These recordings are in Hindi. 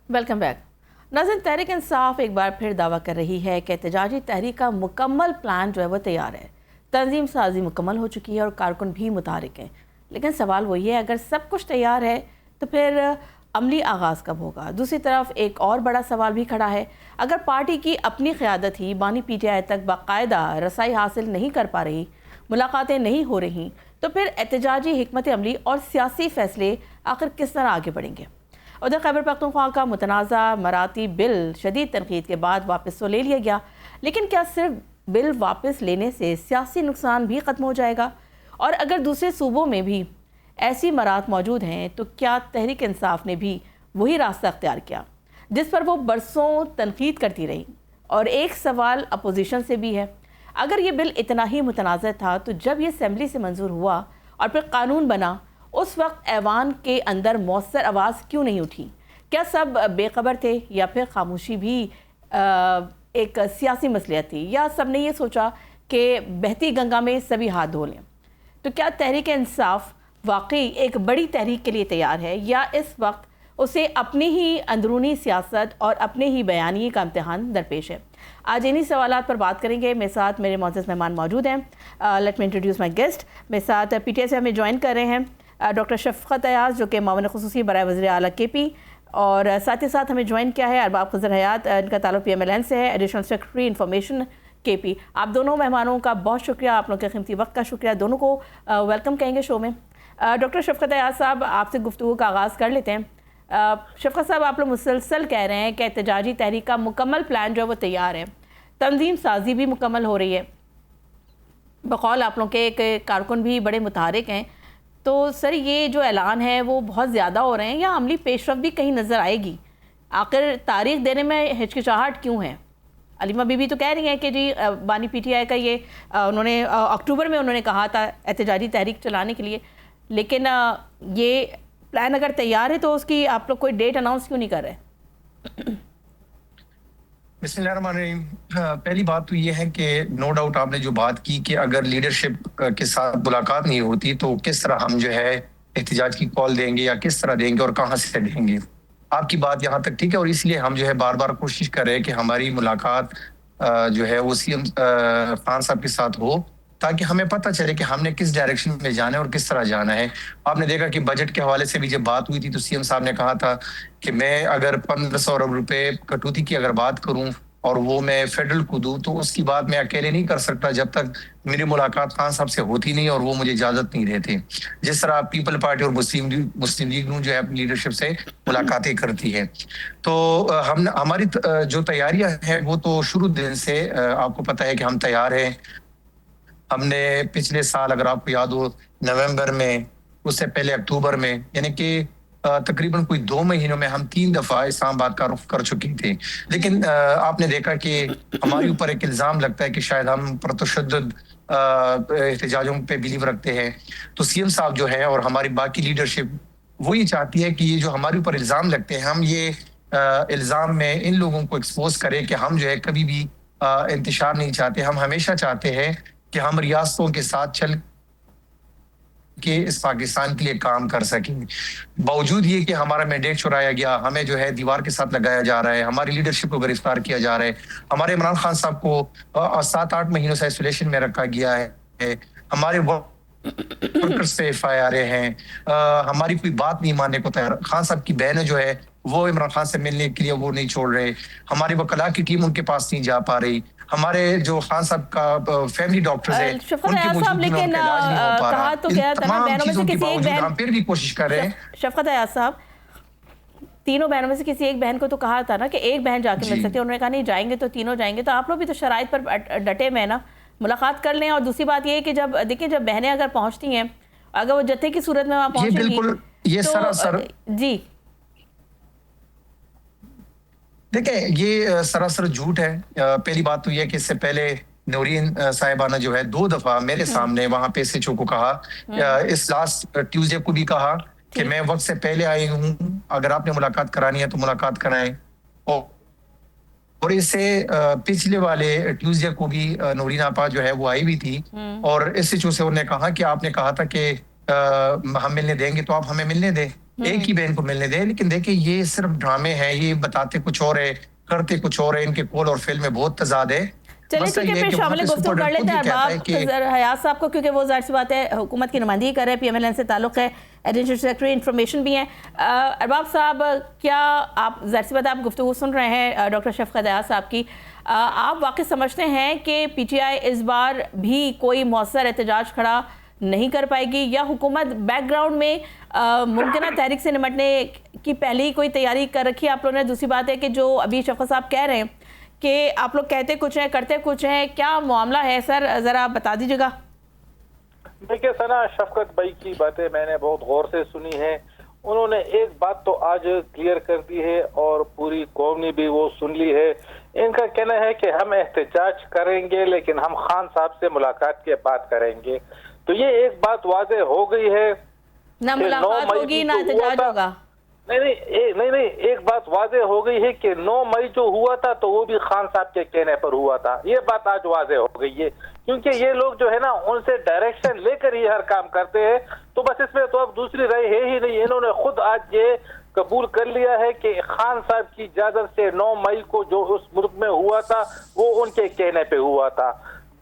Welcome back. नाज़रीन, तहरीक इंसाफ एक बार फिर दावा कर रही है कि एहतजाजी तहरीक का मुकम्मल प्लान जो है वो तैयार है। तंजीम साजी मुकम्मल हो चुकी है और कारकुन भी मुतारिक हैं। लेकिन सवाल वही है, अगर सब कुछ तैयार है तो फिर अमली आगाज़ कब होगा? दूसरी तरफ एक और बड़ा सवाल भी खड़ा है, अगर पार्टी की अपनी क़यादत ही बानी PTI तक बाकायदा रसाई हासिल नहीं कर पा रही, मुलाकातें नहीं हो रही, तो फिर एहतजाजी हिकमत अमली और सियासी फ़ैसले आखिर किस तरह आगे बढ़ेंगे? उधर खैबर पख्तूनख्वा का मुतनाज़ा मराती बिल शदीद तनकीद के बाद वापस तो ले लिया गया, लेकिन क्या सिर्फ बिल वापस लेने से सियासी नुकसान भी ख़त्म हो जाएगा? और अगर दूसरे सूबों में भी ऐसी मरात मौजूद हैं तो क्या तहरीक इंसाफ ने भी वही रास्ता अख्तियार किया जिस पर वो बरसों तनकीद करती रही? और एक सवाल अपोजिशन से भी है, अगर ये बिल इतना ही मुतनाज़ था तो जब ये असम्बली से मंजूर हुआ और फिर कानून बना, उस वक्त ऐवान के अंदर मौसर आवाज़ क्यों नहीं उठी? क्या सब बेखबर थे या फिर खामोशी भी एक सियासी मसलियत थी, या सब ने ये सोचा कि बहती गंगा में सभी हाथ धो लें? तो क्या तहरीक इंसाफ वाकई एक बड़ी तहरीक के लिए तैयार है, या इस वक्त उसे अपनी ही अंदरूनी सियासत और अपने ही बयानी का इम्तहान दरपेश है? आज इन्हीं सवालात पर बात करेंगे। मेरे साथ मेरे मौजूद मेहमान मौजूद हैं। Let me introduce my guest. मेरे साथ PTI से हमें ज्वाइन कर रहे हैं डॉक्टर शफकत अयाज, जो कि मामून खुसूसी बराए वज़ीर आला KP, और साथ ही साथ हमें ज्वाइन किया है अरबाब खज़र हयात, इनका ताल्लुक PMLN से है, एडिशनल सेक्रेटरी इंफॉर्मेशन KP। आप दोनों मेहमानों का बहुत शुक्रिया, आप लोगों के कीमती वक्त का शुक्रिया, दोनों को वेलकम कहेंगे शो में। डॉक्टर शफकत अयाज साहब, आपसे गुफ्तगू का आगाज़ कर लेते हैं। शफकत साहब, आप लोग मुसलसल कह रहे हैं कि एहतजाजी तहरीक का मुकम्मल प्लान जो है वो तैयार है, तंजीम साजी भी मुकम्मल हो रही है, बकौल आप लोगों के कारकुन भी बड़े मुतहरिक हैं, तो सर ये जो ऐलान है वो बहुत ज़्यादा हो रहे हैं, या अमली पेशरफ भी कहीं नज़र आएगी? आखिर तारीख देने में हिचकिचाहट क्यों है? अलीमा बीबी तो कह रही हैं कि जी बानी PTI का ये उन्होंने अक्टूबर में उन्होंने कहा था एहतजाजी तहरीक चलाने के लिए, लेकिन ये प्लान अगर तैयार है तो उसकी आप लोग कोई डेट अनाउंस क्यों नहीं कर रहे? बिस्मिल्लाहिर्रहमानिर्रहीम। पहली बात तो ये है कि नो डाउट आपने जो बात की कि अगर लीडरशिप के साथ मुलाकात नहीं होती तो किस तरह हम जो है एहतजाज की कॉल देंगे या किस तरह देंगे और कहाँ से देंगे। आपकी बात यहाँ तक ठीक है, और इसलिए हम जो है बार बार कोशिश कर रहे हैं कि हमारी मुलाकात जो है वो CM खान साहब के साथ हो, ताकि हमें पता चले कि हमने किस डायरेक्शन में जाना है और किस तरह जाना है। आपने देखा कि बजट के हवाले से भी जब बात हुई थी तो CM साहब ने कहा था कि मैं अगर 1500 अरब रुपए कटौती की अगर बात करूं और वो मैं फेडरल को दूं तो उसकी बात मैं अकेले नहीं कर सकता जब तक मेरी मुलाकात खान साहब से होती नहीं और वो मुझे इजाजत नहीं देते। जिस तरह पीपल पार्टी और मुस्लिम लीग जो है अपनी लीडरशिप से मुलाकातें करती है, तो हम हमारी जो तैयारियां हैं वो तो शुरू दिन से आपको पता है कि हम तैयार हैं। हमने पिछले साल अगर आपको याद हो नवंबर में, उससे पहले अक्टूबर में, यानी कि तकरीबन कोई 2 महीनों में हम 3 दफा इस्लामाबाद का रुख कर चुके थे। लेकिन आपने देखा कि हमारे ऊपर एक इल्जाम लगता है कि शायद हम परतशद्दुद एहतजाजों पे बिलीव रखते हैं। तो CM साहब जो है और हमारी बाकी लीडरशिप वो ये चाहती है कि ये जो हमारे ऊपर इल्जाम लगते हैं, हम ये इल्जाम में इन लोगों को एक्सपोज करें कि हम जो है कभी भी इंतशार नहीं चाहते। हम हमेशा चाहते हैं कि हम रियासतों के साथ चल के इस पाकिस्तान के लिए काम कर सकें। बावजूद ये कि हमारा मैंडेट चुराया गया, हमें जो है दीवार के साथ लगाया जा रहा है, हमारी लीडरशिप को गिरफ्तार किया जा रहा है, हमारे इमरान खान साहब को 7-8 महीनों से आइसोलेशन में रखा गया है, हमारे वर्कर्स पे FIR हैं, हमारी कोई बात नहीं मानने को तैयार। खान साहब की बहनें जो है वो इमरान खान से मिलने के लिए वो नहीं छोड़ रहे, हमारे वकला की टीम उनके पास नहीं जा पा रही, हमारे जो खान साहब का फैमिली डॉक्टर्स है उनकी मौजूदगी में उनका इलाज नहीं हो पा रहा। तो क्या तमाम चीजों के बावजूद हम फिर भी कोशिश कर रहे हैं। शफकत अयाज साहब, तीनों बहनों में से किसी एक बहन को तो कहा था ना कि एक बहन जाके मिल सकती है, उन्होंने कहा नहीं जाएंगे तो तीनों जाएंगे। तो आप लोग भी तो शराइत पर डटे में ना, मुलाकात कर लें। और दूसरी बात ये है कि जब देखिए जब बहनें अगर पहुंचती हैं, अगर वो जत्थे की सूरत में वहाँ पहुंचेंगी, ये सरासर जी देखिए ये सरासर झूठ है। पहली बात तो ये कि इससे पहले नौरीन साहिबाना जो है 2 दफा मेरे सामने वहां पे SHO को कहा, इस लास्ट ट्यूसडे को भी कहा कि मैं वक्त से पहले आई हूँ, अगर आपने मुलाकात करानी है तो मुलाकात कराएं। और इससे पिछले वाले ट्यूसडे को भी नौरीन आपा जो है वो आई हुई थी और SHO से उन्होंने कहा कि आपने कहा था कि हम मिलने देंगे तो आप हमें मिलने दें। एक ही बहन को मिलने दें। लेकिन देखिए ये सिर्फ ड्रामे हैं, ये बताते कुछ और है, करते कुछ और है, इनके कॉल और फिल्म में बहुत तजाद है। चलिए ठीक है, फिर शामिल गुफ्तगू कर लेते हैं अरबाब हयात साहब को, क्योंकि वो जाहिर सी बात है हुकूमत की नुमाइंदगी कर रहे हैं, PMLN से ताल्लुक़ है, एडिशनल सेक्रेटरी इंफॉर्मेशन भी हैं। अरबाब साहब, क्या आप, जाहिर सी बात है आप गुफ्तगू सुन रहे हैं डॉक्टर शफकत हयात साहब की, आप वाकई समझते हैं कि PTI इस बार भी कोई मौसर एहतजाज खड़ा नहीं कर पाएगी, या हुकूमत बैकग्राउंड में मुमकिन तहरीक से निपटने की पहले ही कोई तैयारी कर रखी है आप लोगों ने? दूसरी बात है कि जो अभी शफकत साहब कह रहे हैं कि आप लोग कहते कुछ हैं करते कुछ हैं, क्या मामला है सर, ज़रा बता दीजिएगा। देखिए सना, शफकत भाई की बातें मैंने बहुत गौर से सुनी है। उन्होंने एक बात तो आज क्लियर कर दी है और पूरी कौम ने भी वो सुन ली है। इनका कहना है कि हम एहतजाज करेंगे लेकिन हम खान साहब से मुलाकात के बाद करेंगे। तो ये एक बात वाज़ेह हो गई है, ना मुलाकात होगी ना एहतजाज होगा। नहीं, एक बात वाज़ेह हो गई है कि 9 मई जो हुआ था तो वो भी खान साहब के कहने पर हुआ था। ये बात आज वाज़ेह हो गई है, क्योंकि ये लोग जो है ना उनसे डायरेक्शन लेकर ही हर काम करते हैं। तो बस इसमें तो अब दूसरी राय है ही नहीं। इन्होंने खुद आज ये कबूल कर लिया है कि खान साहब की इजाजत से 9 मई को जो उस मुल्क में हुआ था वो उनके कहने पे हुआ था।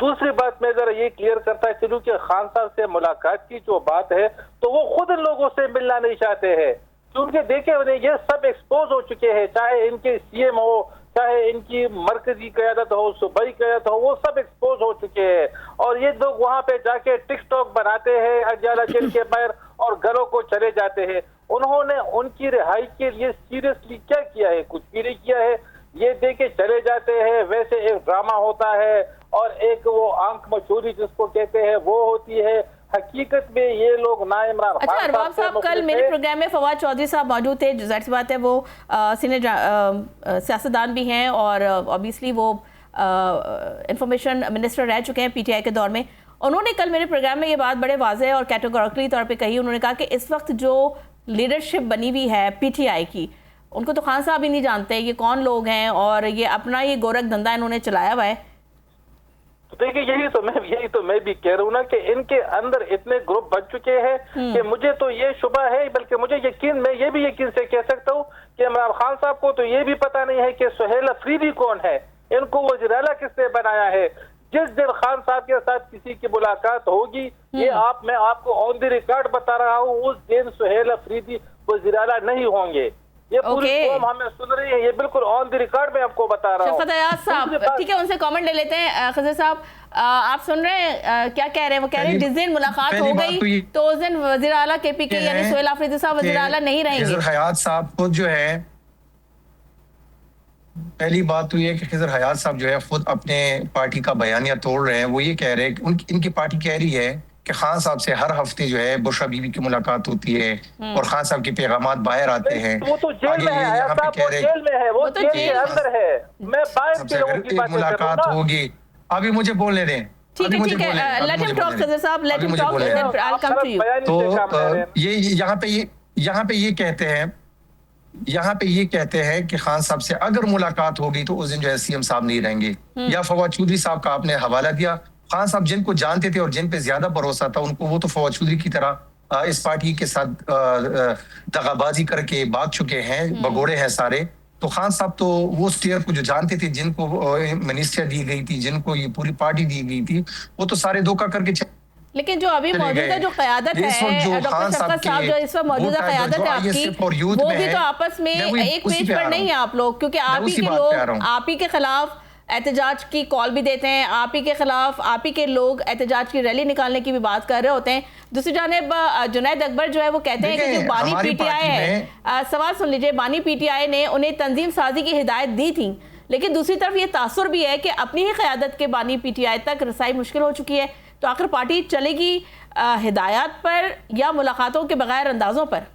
दूसरी बात मैं जरा ये क्लियर करता चलूं कि खान साहब से मुलाकात की जो बात है तो वो खुद इन लोगों से मिलना नहीं चाहते हैं, क्योंकि देखे ये सब एक्सपोज हो चुके हैं। चाहे इनके CM हो, चाहे इनकी मरकजी क़यादत हो, सूबाई क़यादत हो, वो सब एक्सपोज हो चुके हैं। और ये लोग वहां पे जाके टिकटॉक बनाते हैं अज्याला जेल के बाहर और घरों को चले जाते हैं। उन्होंने उनकी रिहाई के लिए सीरियसली क्या किया है? कुछ भी नहीं किया है। ये देके चले जाते हैं, वैसे एक ड्रामा होता है और एक वो आंख मचोरी जिसको कहते हैं वो होती है। हकीकत में ये लोग ना इमरान खान। अच्छा अरबाब साहब, कल मेरे प्रोग्राम में फवाद चौधरी साहब मौजूद थे, जाहिर सी बात है वो सीनियर सियासतदान भी हैं और ऑब्वियसली वो इंफॉर्मेशन मिनिस्टर रह चुके हैं PTI के दौर में। उन्होंने कल मेरे प्रोग्राम में ये बात बड़े वाज़ेह और कैटेगोरिकली तौर पे कही। उन्होंने कहा कि इस वक्त जो लीडरशिप बनी हुई है PTI की, उनको तो खान साहब ही नहीं जानते ये कौन लोग हैं और ये अपना ये गोरख धंधा इन्होंने चलाया हुआ है। तो देखिए यही तो मैं भी कह रहा हूँ ना कि इनके अंदर इतने ग्रुप बन चुके हैं कि मुझे तो ये शुबा है, बल्कि मुझे यकीन, मैं ये भी यकीन से कह सकता हूँ कि इमरान खान साहब को तो ये भी पता नहीं है कि सुहेल अफरीदी कौन है, इनको वज़ीर आला किसने बनाया है। जिस दिन खान साहब के साथ किसी की मुलाकात होगी, ये मैं आपको ऑन द रिकॉर्ड बता रहा हूँ, उस दिन सुहेल अफरीदी वज़ीर आला नहीं होंगे। ये पूरी कौम हमें सुन रही है, ये बिल्कुल ऑन द रिकॉर्ड में आपको बता रहा हूँ। शफकत हयात साहब, ठीक है, उनसे कमेंट ले लेते हैं। खज़र साहब, आप सुन रहे हैं क्या कह रहे हैं? वो कह रहे हैं जिस दिन मुलाकात हो गई तो उस दिन वज़ीर आला KPK यानी सुहेल अफरीदी साहब वज़ीर आला नहीं रहेंगे। खिज़र हयात साहब खुद जो है, पहली बात तो ये कि खिज़र हयात साहब जो है खुद अपने पार्टी का बयानिया तोड़ रहे हैं। वो ये कह रहे हैं कि इनकी पार्टी कह रही है कि खान साहब से हर हफ्ते जो है बुशरा बीबी की मुलाकात होती है और खान साहब के पैगामात बाहर आते हैं। वो तो जेल में है, यहाँ पे कह रहे जेल में है, वो जेल के अंदर है। मैं बाहर के लोगों की बात मुलाकात होगी। अभी मुझे बोलने दें। ठीक है, late him talk Khazar sahab, let him talk, then I will come to you. तो ये यहाँ पे ये कहते हैं कि खान साहब से अगर मुलाकात होगी तो उस दिन जो है CM साहब नहीं रहेंगे। या फवाद चौधरी साहब का आपने हवाला दिया, खान साहब जिनको जानते थे और जिन पे ज्यादा भरोसा था उनको, वो तो फवाद चौधरी की तरह इस पार्टी के साथ दगाबाजी करके भाग चुके हैं, भगोड़े हैं सारे। तो खान साहब तो वो स्टेयर को जो जानते थे, जिनको मिनिस्टर दी गई थी, जिनको ये पूरी पार्टी दी गई थी, वो तो सारे धोखा करके लेकिन जो अभी मौजूदा जो क़यादत है डॉक्टर शफकत साहब, जो इस वक्त मौजूदा क़यादत है आपकी, वो भी तो आपस में एक पेज पर नहीं है आप लोग, क्योंकि आप ही के लोग आप ही के खिलाफ एहतजाज की कॉल भी देते हैं, आप ही के खिलाफ आप ही के लोग एहतजाज की रैली निकालने की भी बात कर रहे होते हैं। दूसरी जानिब जुनैद अकबर जो है वो कहते हैं कि जो बानी PTI है, सवाल सुन लीजिए, बानी PTI ने उन्हें तंजीम साजी की हिदायत दी थी, लेकिन दूसरी तरफ ये तासुर भी है कि अपनी ही क़यादत के बानी PTI तक रसाई मुश्किल हो चुकी है। तो आखिर पार्टी चलेगी हिदायत पर या मुलाकातों के बगैर अंदाजों पर?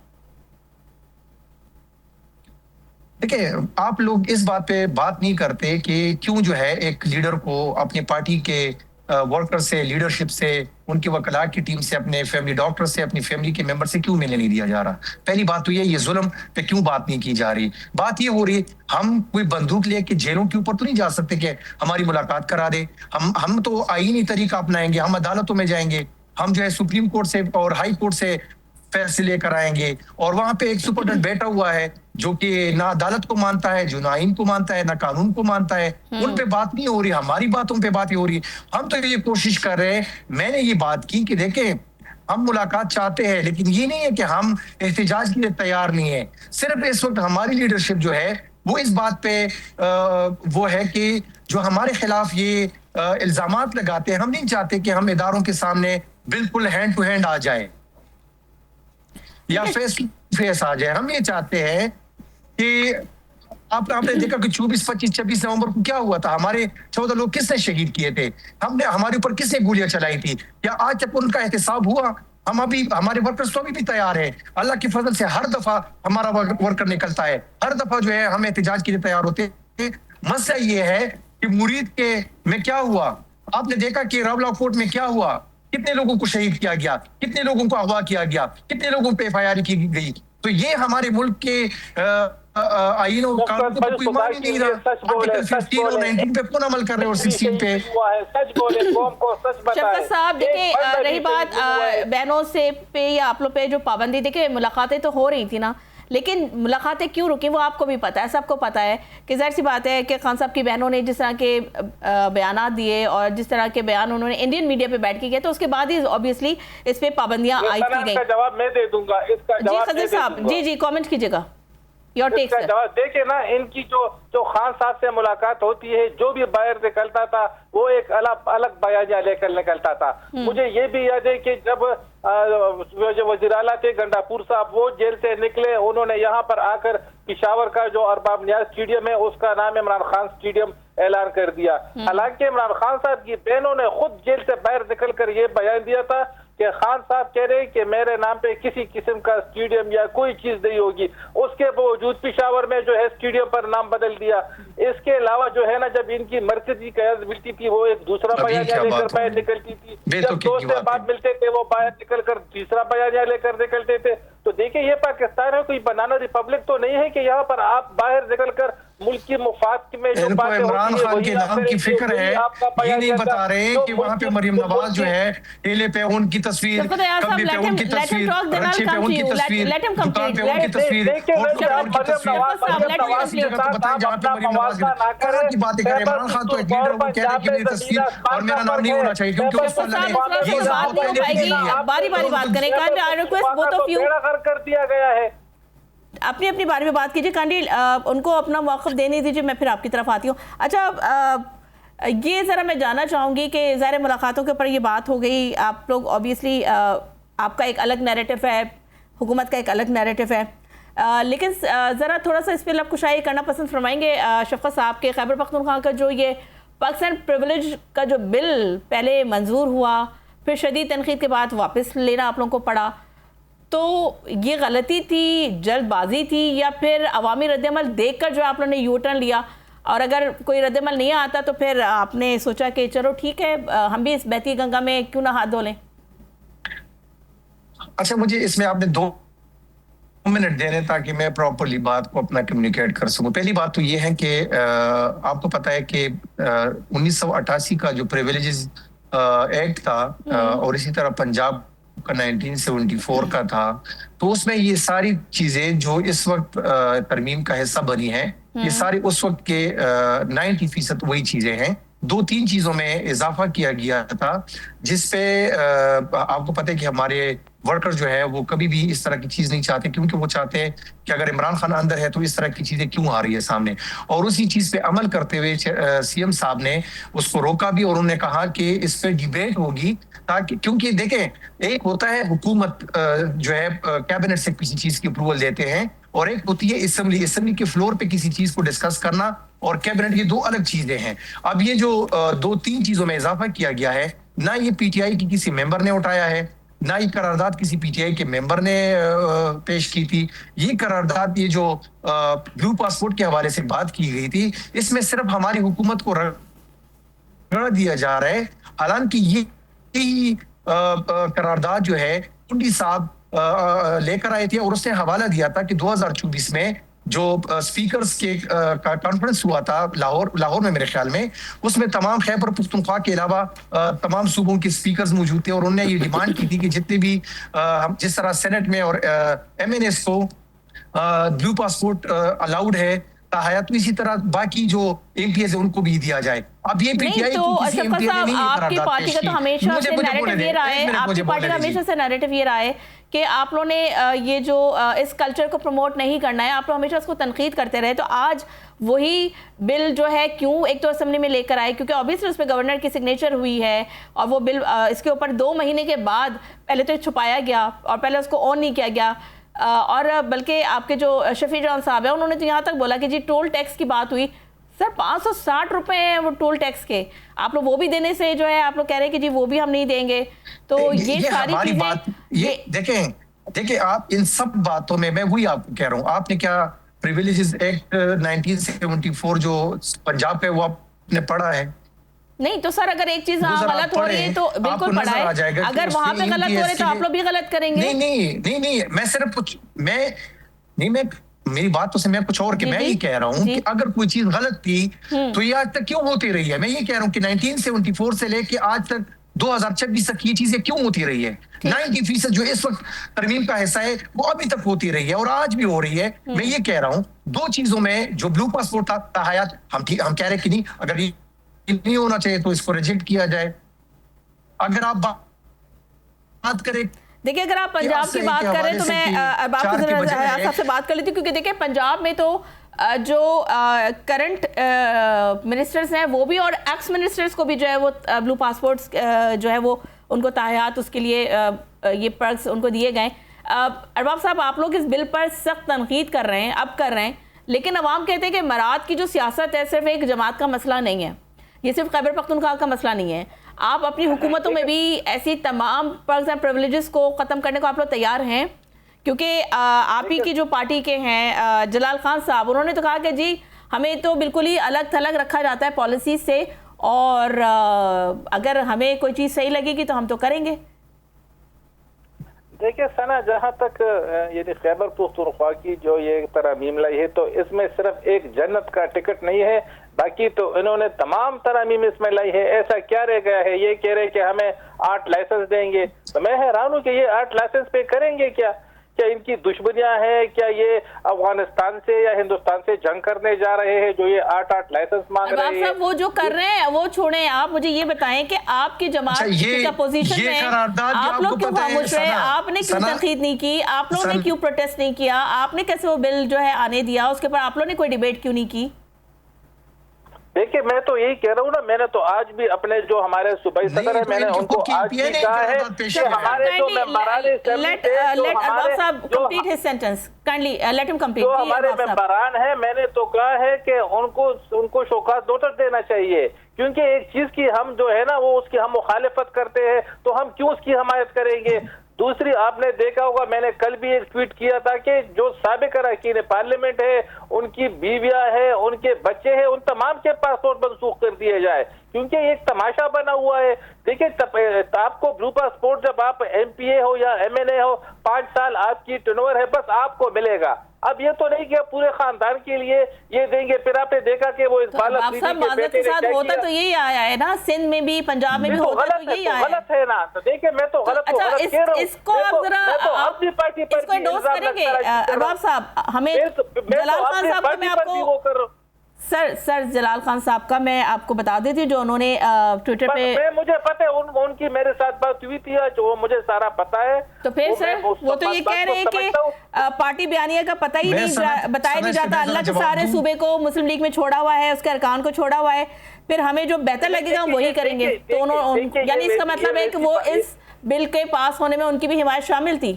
देखिए, आप लोग इस बात पे बात नहीं करते कि क्यों जो है एक लीडर को अपनी पार्टी के वर्कर से, लीडरशिप से, उनकी वकला की टीम से, अपने फैमिली डॉक्टर से, अपनी फैमिली के मेंबर से क्यों मिलने नहीं दिया जा रहा? पहली बात तो ये जुल्म पे क्यों बात नहीं की जा रही? बात ये हो रही, हम कोई बंदूक लेके जेलों के ऊपर तो नहीं जा सकते कि हमारी मुलाकात करा दे। हम तो आईनी तरीका अपनाएंगे, हम अदालतों में जाएंगे, हम जो है सुप्रीम कोर्ट से और हाई कोर्ट से फैसले लेकर आएंगे। और वहां पे एक सुपरिटेंडेंट बैठा हुआ है जो कि ना अदालत को मानता है, जो ना आइन को मानता है, ना कानून को मानता है। उन पे बात नहीं हो रही, हमारी बातों पे बात हो रही। हम तो ये कोशिश कर रहे हैं, मैंने ये बात की कि देखें हम मुलाकात चाहते हैं, लेकिन ये नहीं है कि हम एहतिजाज के लिए तैयार नहीं है। सिर्फ इस वक्त हमारी लीडरशिप जो है वो इस बात पे वो है कि जो हमारे खिलाफ ये इल्जामात लगाते हैं, हम नहीं चाहते कि हम इदारों के सामने बिल्कुल हैंड टू हैंड आ जाए या फेस टू फेस आ जाए। हम ये चाहते हैं कि आपने देखा कि 24, 25, 26 नवंबर को क्या हुआ था, हमारे 14 लोग किसने शहीद किए थे, हमने हमारे ऊपर किसने गोलियां चलाई थी, क्या आज तक उनका एहतिसाब हुआ? हम अभी हमारे वर्कर्स तो अभी भी तैयार है, अल्लाह की फजल से हर दफा हमारा वर्कर निकलता है, हर दफा जो है हम एहतिजाज के लिए तैयार होते हैं। मसला ये है कि मुरीद के में क्या हुआ, आपने देखा कि रावलाकोट में क्या हुआ, कितने लोगों को शहीद किया गया, कितने लोगों को अगवा किया गया, कितने लोगों पे FIR की गई। तो ये हमारे मुल्क के आईन और कानून को कोई मान ही नहीं रहा। आर्टिकल 15 और 19 पे कौन अमल कर रहे हैं और 16 पे? सच बोले, कौम को सच बताएं। शफकत साहब देखिए, रही बात बहनों से पे या आप लोग पे जो पाबंदी, देखिए मुलाकातें तो हो रही थी ना, लेकिन मुलाकातें क्यों रुकी वो आपको भी पता है, सबको पता है कि जाहिर सी बात है कि खान साहब की बहनों ने जिस तरह के बयानात दिए और जिस तरह के बयान उन्होंने इंडियन मीडिया पे बैठ के किए, तो उसके बाद ही ऑब्वियसली इस पे पाबंदियां आई की गई। जवाब मैं दे दूंगा इसका। जी खजर साहब, जी कमेंट कीजिएगा, योर टेक सर। देखिए ना, इनकी जो खान साहब से मुलाकात होती है, जो भी बाहर निकलता था वो एक अलग बयानिया लेकर निकलता था। मुझे ये भी याद है कि जब जो वज़ीर आला थे गंडापुर साहब, वो जेल से निकले, उन्होंने यहाँ पर आकर पिशावर का जो अरबाब नियाज स्टेडियम है उसका नाम इमरान खान स्टेडियम ऐलान कर दिया। हालांकि इमरान खान साहब की बहनों ने खुद जेल से बाहर निकलकर ये बयान दिया था कि खान साहब कह रहे कि मेरे नाम पे किसी किस्म का स्टेडियम या कोई चीज नहीं होगी। उसके बावजूद पिशावर में जो है स्टेडियम पर नाम बदल दिया। इसके अलावा जो है ना, जब इनकी मरकजी क़यादत मिलती थी वो एक दूसरा बयानिया लेकर बाहर निकलती थी, जब दोस्त से बात मिलते थे वो बाहर निकलकर तीसरा बयानिया लेकर निकलते थे। तो देखिए, ये पाकिस्तान है, कोई बनाना रिपब्लिक तो नहीं है कि यहाँ पर आप बाहर निकलकर मुल्क की मुफाद में जो बातें इमरान खान के नाम की फिक्र है, ये नहीं बता रहे कि वहाँ पे मरियम नवाज जो है ठेले पे उनकी तस्वीर, कब्जे पे उनकी तस्वीर, रच्छे पे उनकी तस्वीर, दुकान पे उनकी तस्वीर, होटल पे उनकी तस्वीर। ऐसी जगह तो बताएं जहाँ पे मरियम नवाज तरह की बातें करें। इमरान खान तो एक लीडर, वो कह रहे हैं कि मेरी तस्वीर और मेरा नाम नहीं होना चाहिए क्योंकि उस पर बारी बारी बात करें। I request both of you, कर दिया गया है। अपनी अपनी बारे में बात कीजिए। कांडी उनको अपना मौक़िफ़ देने दीजिए, मैं फिर आपकी तरफ आती हूँ। अच्छा, ये ज़रा मैं जानना चाहूँगी कि ज़ाहिर मुलाकातों के ऊपर ये बात हो गई, आप लोग ऑब्वियसली आपका एक अलग नैरेटिव है, हुकूमत का एक अलग नैरेटिव है, लेकिन ज़रा थोड़ा सा इस पर लबकुशाई करना पसंद फरमाएंगे शफकत साहब के खैबर पख्तूनख्वा का जो ये पाकिस्तान प्रिविलेज का जो बिल पहले मंजूर हुआ, फिर शदीद तनकीद के बाद वापस लेना आप लोगों को पड़ा, तो ये गलती थी, जल्दबाजी थी, या फिर अवामी रद्दमल देखकर जो आप लोगों ने यू टर्न लिया, और अगर कोई रद्दमल नहीं आता तो फिर आपने सोचा कि चलो ठीक है हम भी इस बहती गंगा में क्यों ना हाथ धो लें? अच्छा, मुझे इसमें आपने 2 मिनट देने ताकि मैं प्रॉपर्ली बात को अपना कम्युनिकेट कर सकूं। पहली बात तो ये है कि आपको पता है कि 1988 का जो प्रिविलेजेस एक्ट था और इसी तरह पंजाब का 1974 का था, तो उसमें ये सारी चीजें जो इस वक्त तरमीम का हिस्सा बनी है, ये सारी उस वक्त के 90% वही चीजें हैं। 2-3 चीजों में इजाफा किया गया था जिसपे आपको पता है कि हमारे वर्कर जो है वो कभी भी इस तरह की चीज नहीं चाहते, क्योंकि वो चाहते हैं कि अगर इमरान खान अंदर है तो इस तरह की चीजें क्यों आ रही है सामने। और उसी चीज पे अमल करते हुए CM साहब ने उसको रोका भी और उन्होंने कहा कि इस पे डिबेट होगी, ताकि क्योंकि देखें एक होता है हुकूमत जो है कैबिनेट से किसी चीज की अप्रूवल देते हैं, और एक होती है असेंबली के फ्लोर पे किसी चीज को डिस्कस करना, और कैबिनेट की 2 अलग चीजें हैं। अब ये जो 2-3 चीजों में इजाफा किया गया है, ना ये PTI की किसी मेंबर ने उठाया है, ना ये करारदाद किसी PTI के मेंबर ने पेश की थी। ये करारदाद, ये जो ब्लू पासपोर्ट के हवाले से बात की गई थी, इसमें सिर्फ हमारी हुकूमत को रगड़ दिया जा रहा है। हालांकि ये करारदाद जो है उन्नी साहब लेकर आए थे और उसने हवाला दिया था कि 2024 में जो स्पीकर्स के कॉन्फ्रेंस हुआ था लाहौर में मेरे ख्याल में, उसमें तमाम खैबर पख्तूनख्वा के अलावा तमाम सूबों के स्पीकर्स मौजूद थे और उन्होंने ये डिमांड की थी कि जितने भी जिस तरह सेनेट में और MNS को ब्लू पासपोर्ट अलाउड है ताहयात, तो इसी तरह बाकी जो MPs है उनको भी दिया जाए। अब ये नहीं तो अशफाक साहब, आपकी पार्टी का तो हमेशा से नैरेटिव ये रहा है, आपकी पार्टी का हमेशा से नैरेटिव ये रहा है कि आप लोगों ने ये जो इस कल्चर को प्रमोट नहीं करना है, आप लोग हमेशा उसको तनकीद करते रहे। तो आज वही बिल जो है क्यों एक तो असेंबली में लेकर आए, क्योंकि ऑब्वियसली उस पर गवर्नर की सिग्नेचर हुई है और वो बिल इसके ऊपर 2 महीने के बाद पहले तो छुपाया गया और पहले उसको ऑन नहीं किया गया। और बल्कि आपके जो शफी जान साहब है उन्होंने तो यहाँ तक बोला कि जी टोल टैक्स की बात हुई, सर 560 रुपए हैं वो टोल टैक्स के, आप लोग वो भी देने से जो है आप लोग कह रहे हैं कि जी वो भी हम नहीं देंगे। तो ये सारी चीजें ये देखें आप इन सब बातों में, मैं वही आपको कह रहा हूँ, आपने क्या प्रिविलेजेस एक्ट 1974 जो पंजाब पे वो आपने पढ़ा है? नहीं तो सर अगर एक चीज गलत हो रही है तो बिल्कुल पढ़ा है, अगर वहां पे गलत हो रहे तो आप लोग भी गलत करेंगे। नहीं मैं सिर्फ कुछ मैं मेरी बात तो से मैं कुछ और कि मैं ये कह रहा हूँ कि अगर कोई चीज गलत थी तो ये आज तक क्यों होती रही है। मैं ये कह रहा हूँ कि 1974 से लेके आज तक 2026 तक ये चीजें क्यों होती रही है। 90% जो इस वक्त तरमीम का हिस्सा है वो अभी तक होती रही है और आज भी हो रही है। मैं ये कह रहा हूँ 2 चीजों में, जो ब्लू पासपोर्ट था ताहयात, हम कह रहे कि नहीं, अगर ये नहीं होना चाहिए तो इसको रिजेक्ट किया जाए। अगर आप बात करें, देखिए अगर आप पंजाब की बात करें तो मैं आपसे बात कर लेती हूँ, क्योंकि देखिए पंजाब में तो जो करंट मिनिस्टर्स हैं वो भी और एक्स मिनिस्टर्स को भी जो है वो ब्लू पासपोर्ट्स जो है वो उनको ताहयात उसके लिए ये पर्क्स उनको दिए गए। अरबाब साहब, आप लोग इस बिल पर सख्त तनकीद कर रहे हैं, अब कर रहे हैं, लेकिन अवाम कहते हैं कि मराद की जो सियासत है सिर्फ एक जमात का मसला नहीं है, ये सिर्फ खैबर पख्तूनख्वा का मसला नहीं है। आप अपनी हुकूमतों में भी ऐसी तमाम पर्क्स एंड प्रिविलेजेस को ख़त्म करने को आप लोग तैयार हैं? क्योंकि आप ही की जो पार्टी के हैं जलाल खान साहब, उन्होंने तो कहा कि जी हमें तो बिल्कुल ही अलग थलग रखा जाता है पॉलिसी से और अगर हमें कोई चीज़ सही लगेगी तो हम तो करेंगे। देखिए सना, जहाँ तक ये खैबर पख्तूनख्वा की जो ये तरमीम लाई है तो इसमें सिर्फ एक जन्नत का टिकट नहीं है, बाकी तो इन्होंने तमाम तरमीम इसमें लाई है। ऐसा क्या रह गया है? ये कह रहे कि हमें 8 लाइसेंस देंगे, तो मैं हैरान हूँ कि ये 8 लाइसेंस पे करेंगे क्या? क्या इनकी दुश्मनियां हैं? क्या ये अफगानिस्तान से या हिंदुस्तान से जंग करने जा रहे हैं जो ये 8 लाइसेंस मांग रहे हैं? वो जो कर रहे हैं वो छोड़ें, आप मुझे ये बताएं कि आपकी जमात की अपोजिशन में आप लोग क्यों खामोश रहे? आपने क्यों तनकीद नहीं की? आप लोगों ने क्यों प्रोटेस्ट नहीं किया? आपने कैसे वो बिल जो है आने दिया? उसके ऊपर आप लोगों ने कोई डिबेट क्यों नहीं की? देखिए मैं तो यही कह रहा हूँ ना, मैंने तो आज भी अपने जो हमारे सूबाई सदर है मैंने उनको आज भी कहा है कि हमारे जो मेंबरान जो हमारे मेंबरान है, मैंने तो कहा है कि उनको शोकाज नोटिस देना चाहिए, क्योंकि एक चीज की हम जो है ना वो उसकी हम मुखालिफत करते हैं तो हम क्यों उसकी हमायत करेंगे। दूसरी, आपने देखा होगा मैंने कल भी एक ट्वीट किया था कि जो साबिक अरकान पार्लियामेंट है, उनकी बीवियां हैं, उनके बच्चे हैं, उन तमाम के पासपोर्ट मनसूख कर दिए जाए, क्योंकि एक तमाशा बना हुआ है। देखिए आपको ब्लू पासपोर्ट जब आप MPA हो या MNA हो, 5 साल आपकी टर्नओवर है, बस आपको मिलेगा। अब ये तो नहीं कि पूरे खानदान के लिए ये देंगे। फिर आपने देखा कि वो इकबाल के साथ होता तो यही आया है ना, सिंध में भी पंजाब में भी होता तो यही आया है। गलत है ना, तो देखिए मैं तो गलत इसको आप जरा अपनी पार्टी पर इसको एंडोर्स करेंगे अरबाब साहब? हमें जलाल खान साहब को मैं आपको सर जलाल खान साहब का मैं आपको बता देती हूँ, जो उन्होंने ट्विटर पे, मुझे पता है उनकी मेरे साथ बात हुई थी, जो मुझे सारा पता है। तो फिर सर वो तो ये कह रहे हैं कि पार्टी बयानिया का पता ही नहीं बताया नहीं जाता, अल्लाह के सारे सूबे को मुस्लिम लीग में छोड़ा हुआ है, उसके अरकान को छोड़ा हुआ है, फिर हमें जो बेहतर लगेगा हम वही करेंगे। तो उन्होंने यानी इसका मतलब है कि वो इस बिल के पास होने में उनकी भी हिमायत शामिल थी।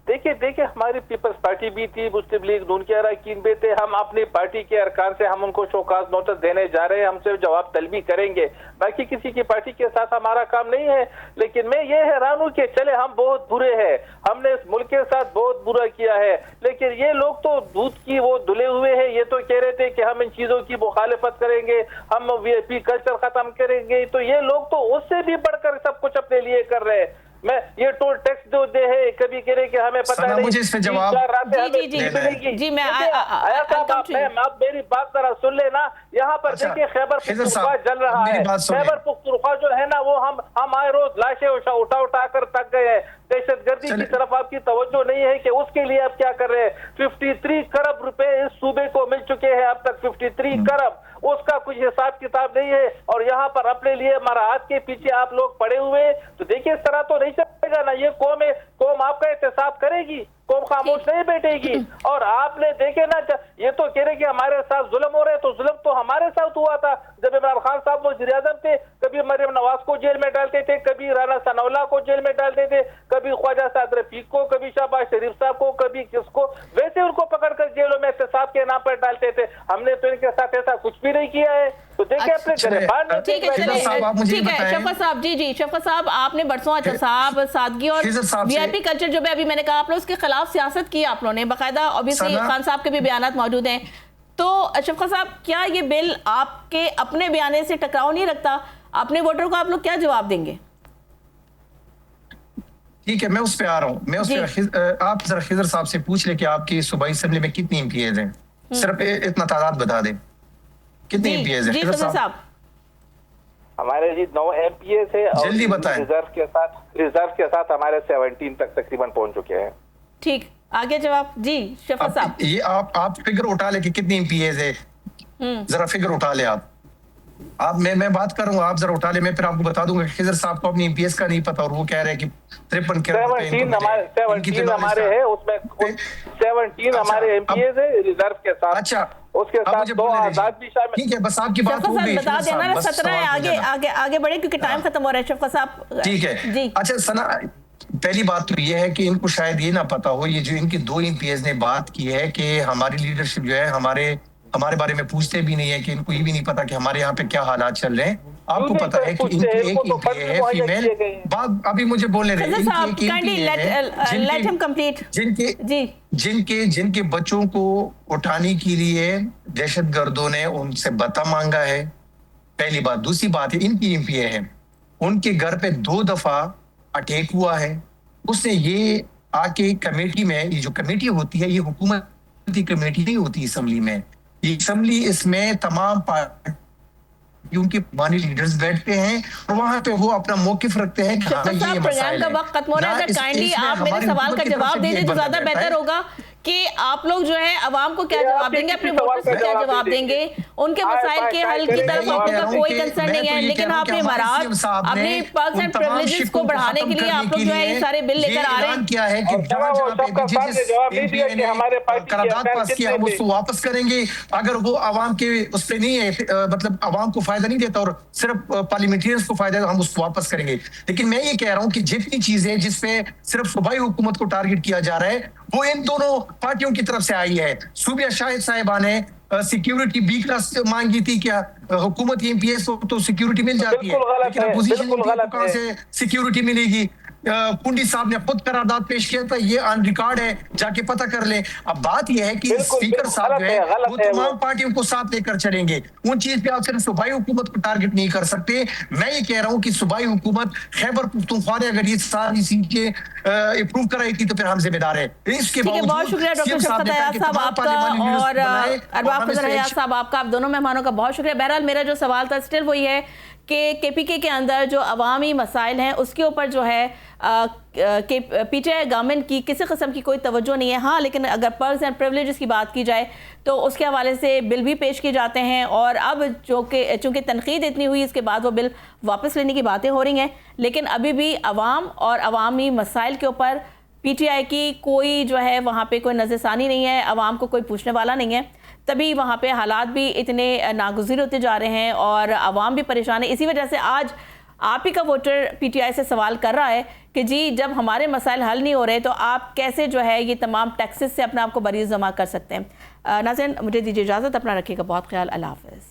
देखिए हमारी पीपल्स पार्टी भी थी, मुस्लिम लीग नून के अरकान भी थे, हम अपनी पार्टी के अरकान से हम उनको शोकाज नोटिस देने जा रहे हैं, हमसे जवाब तलबी करेंगे, बाकी किसी की पार्टी के साथ हमारा काम नहीं है। लेकिन मैं ये हैरान हूँ कि चले हम बहुत बुरे हैं, हमने इस मुल्क के साथ बहुत बुरा किया है, लेकिन ये लोग तो दूध की वो धुले हुए हैं। ये तो कह रहे थे कि हम इन चीजों की मुखालिफत करेंगे, हम VIP कल्चर खत्म करेंगे, तो ये लोग तो उससे भी बढ़कर सब कुछ अपने लिए कर रहे हैं। मैं ये टोल टैक्स जो दे है, कभी कह रहे कि हमें पता नहीं, मुझे इस पे जवाब जी मैं आया साहब आप मेरी बात जरा सुन लेना। यहाँ पर देखिए खैबर पुख्तूनख्वा जल रहा है, खैबर पुख्तूनख्वा जो है ना वो हम आए रोज लाशें उठा कर थक गए हैं। दहशतगर्दी की तरफ आपकी तवज्जो नहीं है कि उसके लिए आप क्या कर रहे हैं। 53 खरब रुपए इस सूबे को मिल चुके हैं अब तक, 53 खरब, उसका कुछ हिसाब किताब नहीं है। और यहाँ पर अपने लिए मराहत के पीछे आप लोग पड़े हुए, तो देखिए इस तरह तो नहीं चलेगा ना। ये कौम है, कौम आपका एहतसाब करेगी, कौम खामोश नहीं बैठेगी। और आपने देखे ना, ये तो कह रहे कि हमारे साथ जुल्म हो रहे, तो जुल्म तो हमारे साथ हुआ था जब इमरान खान साहब वज़ीर आज़म थे। कभी मरियम नवाज को जेल में डालते थे, कभी राना सनाउल्लाह को जेल में डालते थे, कभी ख्वाजा साद रफीक को, कभी शहबाज शरीफ साहब को, कभी किसको, वैसे उनको पकड़कर जेलों में एहतसाब के नाम पर डालते थे। हमने तो इनके साथ ऐसा कुछ भी नहीं किया है। तो देखिए अपने गिरफ्तार। ठीक है शफकत साहब, जी शफकत साहब, आपने बरसों अच्छा साहब सादगी और वीआईपी कल्चर जो भी अभी मैंने कहा आप लोग उसके खिलाफ सियासत की आप लोगों ने, बाकायदा ऑब्वियसली खान साहब के भी बयान मौजूद हैं। तो शफकत साहब, क्या ये बिल आपके अपने बयान से टकराव नहीं रखता? अपने वोटर को आप लोग क्या जवाब देंगे? ठीक है, मैं उस पे आ रहा हूँ। मैं उस पे आप जरा खिजर साहब से पूछ ले कि आपकी सूबाई असेंबली में कितनी एमपीएज हैं, सिर्फ इतना तादाद बता दें, कितने एमपीएज हैं खिजर साहब? हमारे जी 9 एमपीएज है, जल्दी बताएं। रिजर्व के साथ हमारे 17 तक तकरीबन पहुंच चुके हैं। ठीक, आगे जवाब जी शफकत साहब। ये आप फिगर उठा ले कि कितनी एमपीएज है, जरा फिगर उठा ले आप मैं बात कर रहा हूँ, आप जरा उठा ले, मैं फिर आपको बता दूंगा। खिजर साहब को अपनी एमपीएस का नहीं पता और वो कह रहे हैं कि 53 हमारे है, उसमें 17 हमारे एमपीएस है रिजर्व के साथ। अच्छा, उसके साथ 2 आजाद भी शामिल। ठीक है, बस आपकी बात हो गई। बता देना ना 17 आगे बढ़े क्योंकि टाइम खत्म हो रहा है शफकत साहब। ठीक है जी। अच्छा सना, पहली बात तो ये है कि इनको शायद ये ना पता हो, ये जो इनके 2 एमपीएस ने बात की है कि हमारी लीडरशिप जो है हमारे बारे में पूछते भी नहीं है, कि इनको ये भी नहीं पता कि हमारे यहाँ पे क्या हालात चल रहे हैं। आपको पता है कि इनकी एक एमपीए है फीमेल। बात अभी मुझे बोलने रहे, जिनके बच्चों को उठाने के लिए दहशतगर्दों ने उनसे बता मांगा है, पहली बात। दूसरी बात है, इनकी एमपीए है, उनके घर पे 2 दफा अटैक हुआ है। उसने ये आके कमेटी में, ये जो कमेटी होती है ये हुकूमती कमेटी नहीं होती असेंबली में, ये असेंबली, इसमें तमाम पार्टियों के मानी लीडर्स बैठते हैं और वहां पे वो अपना मौकिफ रखते हैं। प्रोग्राम का वक्त खत्म हो रहा है, काइंडली आप मेरे सवाल का जवाब दे दें तो ज्यादा बेहतर होगा कि आप लोग जो है अवाम को क्या जवाब देंगे, अपने वोटर्स को क्या जवाब देंगे, उनके मसाइल के हल की तरफ आपका कोई कंसर्न नहीं है। लेकिन आपने मराहत, अपने पर्क्स एंड प्रिविलेजेस को बढ़ाने के लिए आप लोग जो है ये सारे बिल लेकर आ रहे हैं। क्या है कि हम उसको वापस करेंगे। अगर वो आवाम के उस पर नहीं है, मतलब आवाम को फायदा नहीं देता और सिर्फ पार्लियामेंटेरियंस को फायदा, हम उसको वापस करेंगे। लेकिन मैं ये कह रहा हूँ कि जितनी चीजें जिसपे सिर्फ सूबाई हुकूमत को टारगेट किया जा रहा है वो इन दोनों पार्टियों की तरफ से आई है। सूबिया शाहिद साहिबा ने सिक्योरिटी बी क्लास मांगी थी, क्या हुकूमत एमपीएस को तो सिक्योरिटी मिल जाती है, लेकिन अपोजिशन को कहां से सिक्योरिटी मिलेगी? कुंडी साहब ने खुद करारदाद पेश किया था, ये ऑन रिकॉर्ड है, जाके पता कर ले। अब बात यह है कि स्पीकर साहब जो है वो तमाम पार्टियों को साथ लेकर चलेंगे। उन चीज पे आप सिर्फ सूबाई हुकूमत को टारगेट नहीं कर सकते। मैं ये कह रहा हूँ कि सूबाई हुकूमत खैबर पुख्तूनख्वा ने अगर ये सारी चीजें अप्रूव कराई थी तो फिर हम जिम्मेदार है। इसके बहुत शुक्रिया डॉक्टर शफकत अयाज साहब आपका और अरबाब खजर अयाज साहब आपका, आप दोनों मेहमानों का बहुत शुक्रिया। बहरहाल मेरा जो सवाल था स्टिल वही है कि केपीके के अंदर जो अवामी मसाइल हैं उसके ऊपर जो है पीटीआई गवर्नमेंट की किसी किस्म की कोई तवज्जो नहीं है। हाँ, लेकिन अगर पर्क्स एंड प्रिविलेजेस की बात की जाए तो उसके हवाले से बिल भी पेश किए जाते हैं और अब चूँकि तनकीद इतनी हुई इसके बाद वो बिल वापस लेने की बातें हो रही हैं, लेकिन अभी भी अवाम और अवामी मसाइल के ऊपर पीटीआई की कोई जो है वहाँ पे कोई नज़रसानी नहीं है, अवाम को कोई पूछने वाला नहीं है। तभी वहाँ पे हालात भी इतने नागुज़ीर होते जा रहे हैं और अवाम भी परेशान है। इसी वजह से आज आप ही का वोटर पीटीआई से सवाल कर रहा है कि जी जब हमारे मसाइल हल नहीं हो रहे तो आप कैसे जो है ये तमाम टैक्सेस से अपने आप को बरी जमा कर सकते हैं। नाज़रीन, मुझे दीजिए इजाज़त, अपना रखिएगा बहुत ख्याल, अल्लाह हाफ़िज़।